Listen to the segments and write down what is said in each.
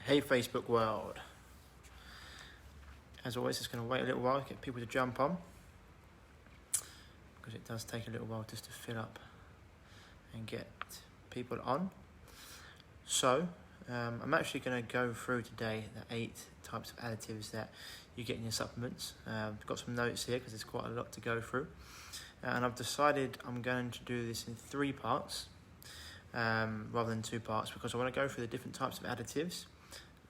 Hey Facebook world. As always, it's going to wait a little while to get people to jump on, because it does take a little while just to fill up and get people on. So I'm actually going to go through today the 8 types of additives that you get in your supplements. I've got some notes here because there's quite a lot to go through, and I've decided I'm going to do this in 3 parts rather than 2 parts, because I want to go through the different types of additives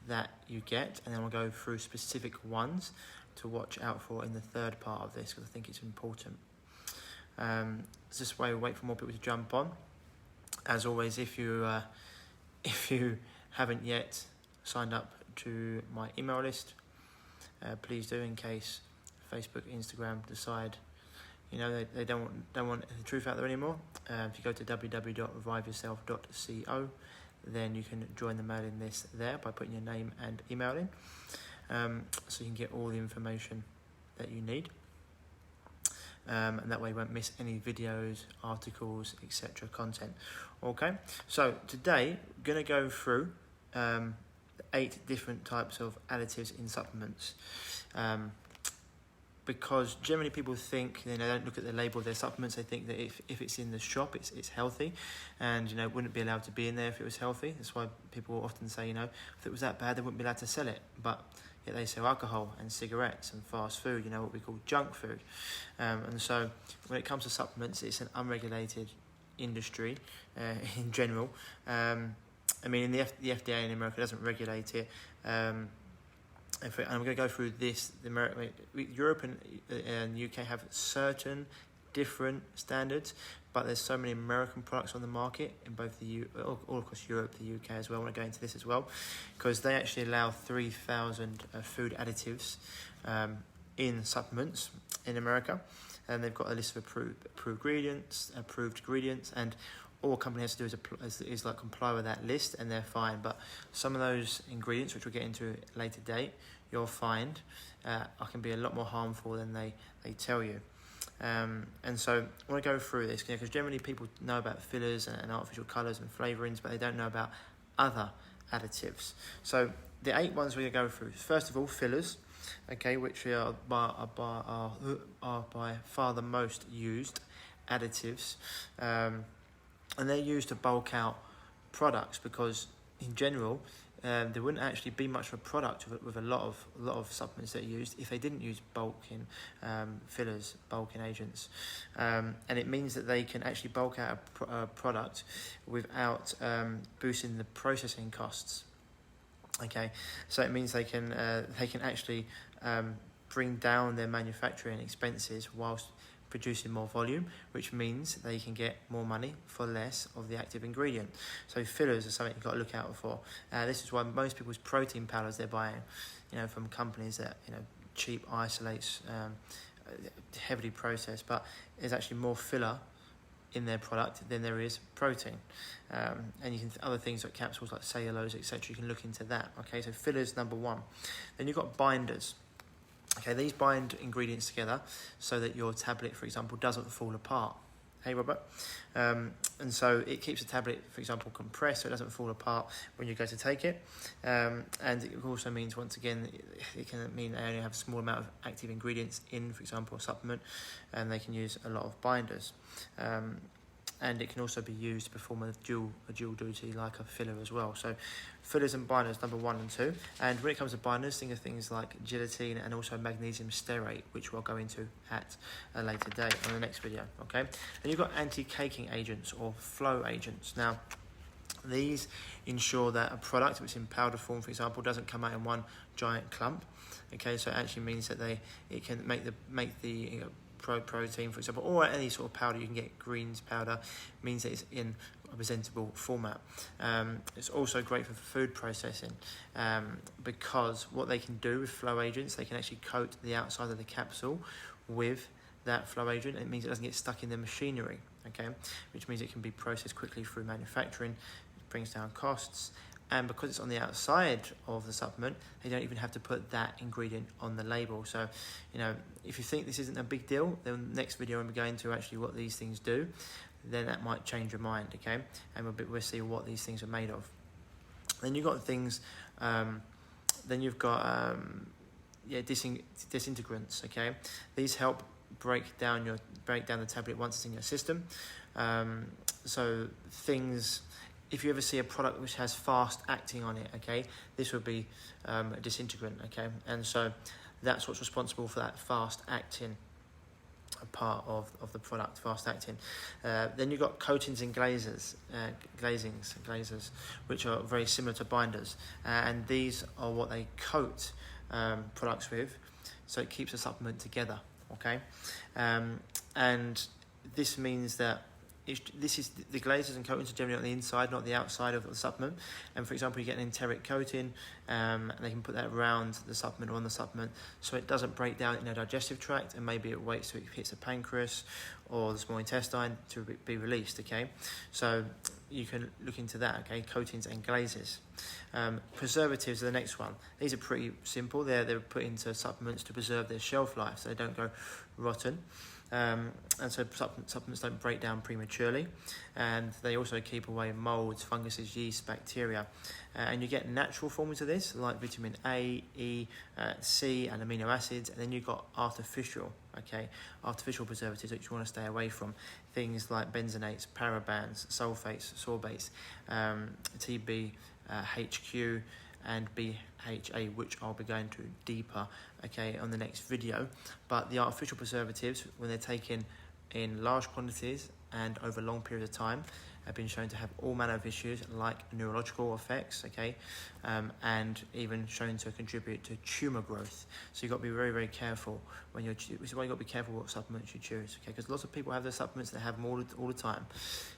that you get, and then we'll go through specific ones to watch out for in the 3rd part of this, because I think it's important. This way we wait for more people to jump on. As always, if you haven't yet signed up to my email list, please do, in case Facebook, Instagram decide they don't want the truth out there anymore. If you go to www.reviveyourself.co, then you can join the mailing list there by putting your name and email in, so you can get all the information that you need, and that way you won't miss any videos, articles, etc. content. Okay, so today I'm going to go through 8 different types of additives in supplements, because generally people think, they don't look at the label of their supplements. They think that if it's in the shop, it's healthy, and it wouldn't be allowed to be in there if it was healthy. That's why people often say, if it was that bad, they wouldn't be allowed to sell it. But yet they sell alcohol and cigarettes and fast food, what we call junk food. And so when it comes to supplements, it's an unregulated industry in general. In the FDA in America doesn't regulate it. I'm going to go through this. Europe and UK have certain different standards, but there's so many American products on the market in both all across Europe, the UK as well. I want to go into this as well, because they actually allow 3,000 food additives in supplements in America, and they've got a list of approved ingredients, and all a company has to do is comply with that list, and they're fine. But some of those ingredients, which we'll get into at a later date, you'll find can be a lot more harmful than they tell you. And so I want to go through this, because generally people know about fillers and artificial colours and flavourings, but they don't know about other additives. So the 8 ones we're going to go through. First of all, fillers, which are by far the most used additives. And they're used to bulk out products, because in general there wouldn't actually be much of a product with a lot of supplements that are used if they didn't use bulking fillers, bulking agents, and it means that they can actually bulk out a product without boosting the processing costs. So it means they can actually bring down their manufacturing expenses whilst producing more volume, which means they can get more money for less of the active ingredient. So fillers are something you've got to look out for. This is why most people's protein powders they're buying, from companies that cheap isolates, heavily processed, but there's actually more filler in their product than there is protein. And you can other things like capsules like cellulose, etc. You can look into that. So fillers, number 1. Then you've got binders. These bind ingredients together so that your tablet, for example, doesn't fall apart. Hey, Robert. And so it keeps the tablet, for example, compressed so it doesn't fall apart when you go to take it. And it also means, once again, it can mean they only have a small amount of active ingredients in, for example, a supplement, and they can use a lot of binders. And it can also be used to perform a dual duty like a filler as well. So fillers and binders, number 1 and 2. And when it comes to binders, think of things like gelatin and also magnesium stearate, which we'll go into at a later date on the next video. And you've got anti-caking agents or flow agents. Now, these ensure that a product, which is in powder form, for example, doesn't come out in one giant clump. So it actually means that it can make the protein, for example, or any sort of powder you can get, greens powder, means that it's in a presentable format. It's also great for food processing, because what they can do with flow agents, they can actually coat the outside of the capsule with that flow agent. It means it doesn't get stuck in the machinery, which means it can be processed quickly through manufacturing. It brings down costs. And because it's on the outside of the supplement, they don't even have to put that ingredient on the label. So, if you think this isn't a big deal, then next video when we go into actually what these things do, then that might change your mind, And we'll see what these things are made of. Then you've got things, then you've got disintegrants. Okay, these help break down the tablet once it's in your system. So things, if you ever see a product which has fast acting on it, okay, this would be a disintegrant. Okay, and so that's what's responsible for that fast acting part of the product, fast acting. Then you've got coatings and glazers, glazers, which are very similar to binders, and these are what they coat products with, so it keeps the supplement together. Okay, and this means that the glazers and coatings are generally on the inside, not the outside of the supplement. And for example, you get an enteric coating, and they can put that around the supplement or on the supplement, so it doesn't break down in the digestive tract, and maybe it waits till it hits the pancreas or the small intestine to be released. Okay, so you can look into that. Okay, coatings and glazes. Preservatives are the next one. These are pretty simple. They're put into supplements to preserve their shelf life, so they don't go rotten. And so supplements don't break down prematurely, and they also keep away molds, funguses, yeast, bacteria, and you get natural forms of this like vitamin A, E, C, and amino acids. And then you've got artificial preservatives which you want to stay away from, things like benzonates, parabens, sulfates, sorbates, TB, HQ, and BHA, which I'll be going to deeper, okay, on the next video. But the artificial preservatives, when they're taken in large quantities and over a long period of time, have been shown to have all manner of issues like neurological effects, okay, and even shown to contribute to tumour growth. So you've got to be very, very careful when you're. This is why you've got to be careful what supplements you choose, okay? Because lots of people have their supplements, they have them all the time.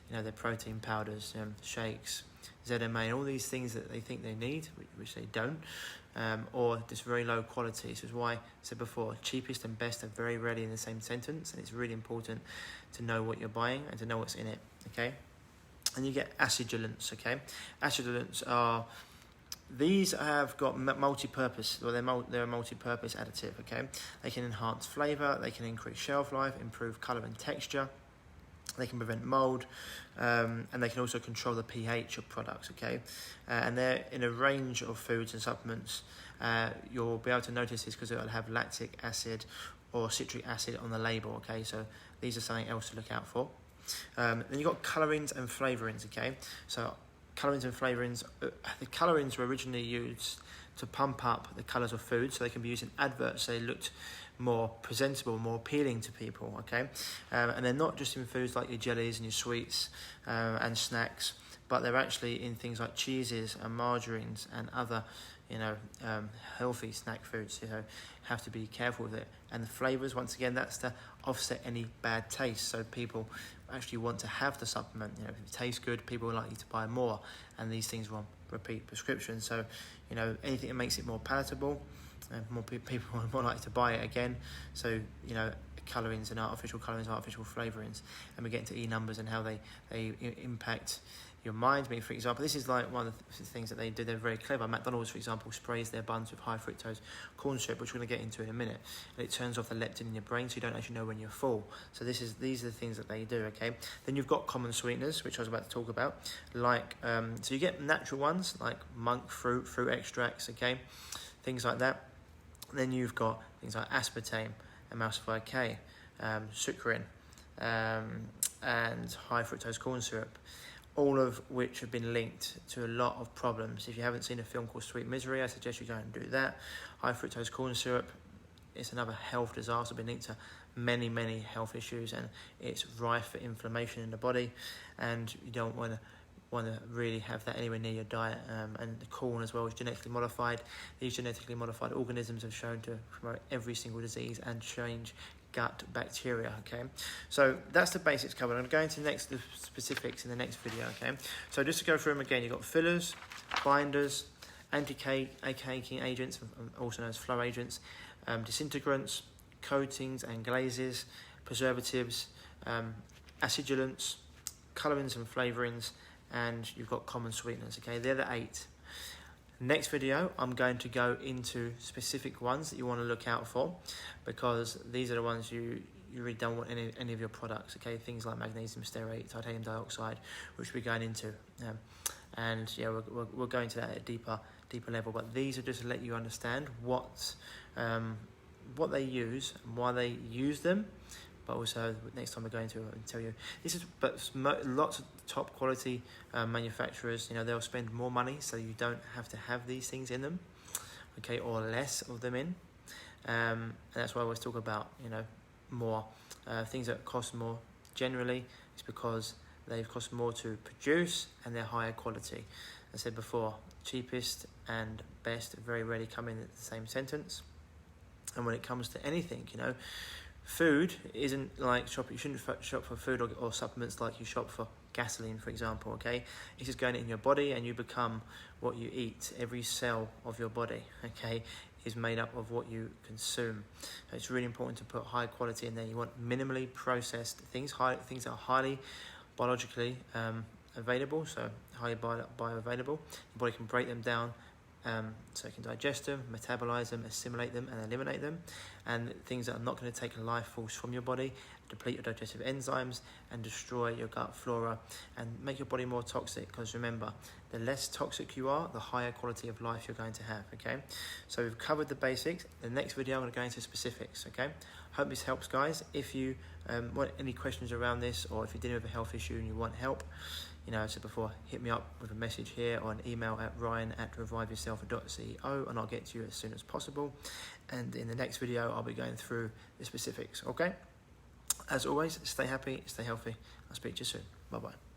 You know, their protein powders, shakes, ZMA, and all these things that they think they need, which they don't, or just very low quality. So it's why I said before, cheapest and best are very rarely in the same sentence, and it's really important to know what you're buying and to know what's in it, okay? And you get acidulants, okay? Acidulants are, these have got multi-purpose, well, they're a multi-purpose additive, okay? They can enhance flavour, they can increase shelf life, improve colour and texture, they can prevent mould, and they can also control the pH of products, okay? And they're in a range of foods and supplements. You'll be able to notice this because it'll have lactic acid or citric acid on the label, okay? So these are something else to look out for. Then you've got colourings and flavourings, okay? So colourings and flavourings, the colourings were originally used to pump up the colours of food, so they can be used in adverts so they looked more presentable, more appealing to people, okay? And they're not just in foods like your jellies and your sweets and snacks, but they're actually in things like cheeses and margarines and other, healthy snack foods. Have to be careful with it. And the flavours, once again, that's to offset any bad taste, so people actually want to have the supplement. If it tastes good, people are likely to buy more, and these things will repeat prescriptions. So, anything that makes it more palatable, more people are more likely to buy it again. So, colourings and artificial flavourings, and we get into E numbers and how they impact your mind. I mean, for example, this is like one of the things that they do. They're very clever. McDonald's, for example, sprays their buns with high fructose corn syrup, which we're going to get into in a minute, and it turns off the leptin in your brain, so you don't actually know when you're full. So these are the things that they do, okay? Then you've got common sweeteners, which I was about to talk about, like so you get natural ones like monk fruit extracts, okay, things like that. Then you've got things like aspartame, emulsified K, sucrin, and high fructose corn syrup, all of which have been linked to a lot of problems. If you haven't seen a film called Sweet Misery, I suggest you go and do that. High fructose corn syrup, it's another health disaster, been linked to many, many health issues, and it's rife for inflammation in the body, and you don't want to really have that anywhere near your diet. And the corn as well is genetically modified. These genetically modified organisms have shown to promote every single disease and change gut bacteria, okay? So that's the basics covered. I'm going to go into the specifics in the next video, okay? So just to go through them again, you've got fillers, binders, anti-caking agents, also known as flow agents, disintegrants, coatings and glazes, preservatives, acidulants, colourings and flavourings, and you've got common sweeteners, okay? They're the 8. Next video, I'm going to go into specific ones that you want to look out for, because these are the ones you you really don't want any of your products, okay? Things like magnesium stearate, titanium dioxide, which we're going into. And yeah, we're going to that at a deeper level, but these are just to let you understand what they use and why they use them. But also next time we're going to tell you this is, but lots of top quality manufacturers, you know, they'll spend more money so you don't have to have these things in them, okay, or less of them in. And that's why I always talk about, you know, more things that cost more. Generally, it's because they've cost more to produce and they're higher quality. As I said before, cheapest and best very rarely come in the same sentence. And when it comes to anything, you know, food isn't like shopping. You shouldn't shop for food or supplements like you shop for gasoline, for example, okay? It's just going in your body and you become what you eat. Every cell of your body, okay, is made up of what you consume. So it's really important to put high quality in there. You want minimally processed things, things that are highly biologically available, so highly bioavailable. Your body can break them down so it can digest them, metabolize them, assimilate them, and eliminate them. And things that are not going to take life force from your body, deplete your digestive enzymes, and destroy your gut flora, and make your body more toxic. Because remember, the less toxic you are, the higher quality of life you're going to have, okay? So we've covered the basics. In the next video, I'm going to go into specifics, okay? Hope this helps, guys. If you want any questions around this, or if you're dealing with a health issue and you want help, you know, as I said before, hit me up with a message here or an email at ryan@reviveyourself.co, and I'll get to you as soon as possible. And in the next video, I'll be going through the specifics, okay? As always, stay happy, stay healthy. I'll speak to you soon. Bye-bye.